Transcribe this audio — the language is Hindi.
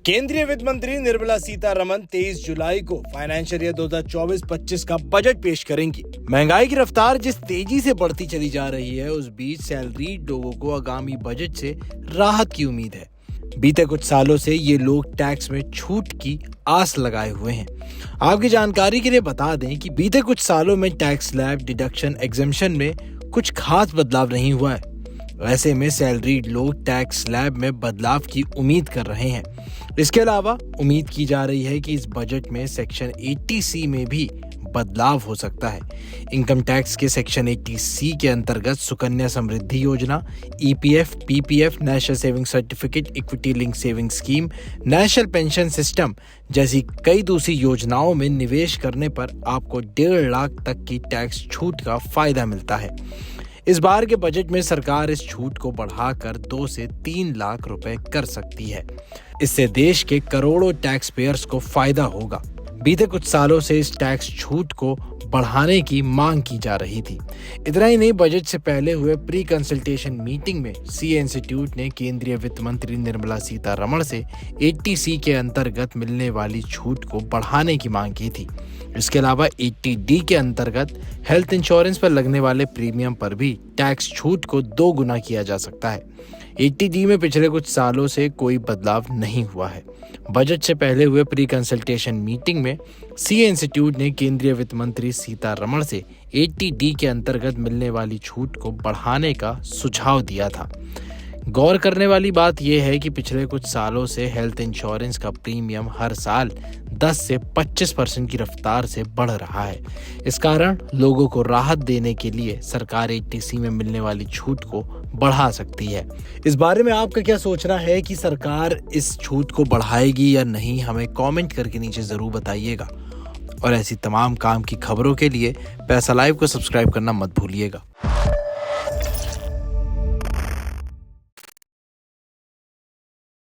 केंद्रीय वित्त मंत्री निर्मला सीतारमण 23 जुलाई को फाइनेंशियल ईयर 2024-25 का बजट पेश करेंगी। महंगाई की रफ्तार जिस तेजी से बढ़ती चली जा रही है, उस बीच सैलरीड लोगों को आगामी बजट से राहत की उम्मीद है। बीते कुछ सालों से ये लोग टैक्स में छूट की आस लगाए हुए हैं। आपकी जानकारी के लिए बता दें कि बीते कुछ सालों में टैक्स स्लैब, डिडक्शन, एग्जेम्पशन में कुछ खास बदलाव नहीं हुआ है। ऐसे में सैलरीड लोग टैक्स स्लैब में बदलाव की उम्मीद कर रहे हैं। इसके अलावा उम्मीद की जा रही है कि इस बजट में सेक्शन 80C में भी बदलाव हो सकता है। इनकम टैक्स के सेक्शन 80C के अंतर्गत सुकन्या समृद्धि योजना, EPF, PPF, national saving certificate, equity link saving scheme, national pension system जैसी कई दूसरी योजनाओं में निवेश करने पर आपको 1.5 लाख तक की टैक्स छूट का फायदा मिलता है। इस बार के बजट में सरकार इस छूट को बढ़ाकर 2 से 3 लाख रुपए कर सकती है। इससे देश के करोड़ों टैक्स पेयर्स को फायदा होगा। बीते कुछ सालों से इस टैक्स छूट को बढ़ाने की मांग की जा रही थी। इतना ही नहीं, बजट से पहले हुए प्री कंसल्टेशन मीटिंग में सीए इंस्टीट्यूट ने केंद्रीय वित्त मंत्री निर्मला सीतारमण से 80C के अंतर्गत मिलने वाली छूट को बढ़ाने की मांग की थी। इसके अलावा 80D के अंतर्गत हेल्थ इंश्योरेंस पर लगने वाले प्रीमियम पर भी टैक्स छूट को 2 गुना किया जा सकता है। 80D में पिछले कुछ सालों से कोई बदलाव नहीं हुआ है। बजट से पहले हुए प्री कंसल्टेशन मीटिंग में सीए इंस्टीट्यूट ने केंद्रीय वित्त मंत्री सीतारमण से 80D के अंतर्गत मिलने वाली छूट को बढ़ाने का सुझाव दिया था। गौर करने वाली बात यह है कि पिछले कुछ सालों से हेल्थ इंश्योरेंस का प्रीमियम हर साल 10 से 25% की रफ्तार से बढ़ रहा है। इस कारण लोगों को राहत देने के लिए सरकार 80C में मिलने वाली छूट को बढ़ा सकती है। इस बारे में आपका क्या सोचना है कि सरकार इस छूट को बढ़ाएगी या नहीं? हमें कमेंट करके नीचे जरूर बताइएगा। और ऐसी तमाम काम की खबरों के लिए पैसा लाइव को सब्सक्राइब करना मत भूलिएगा।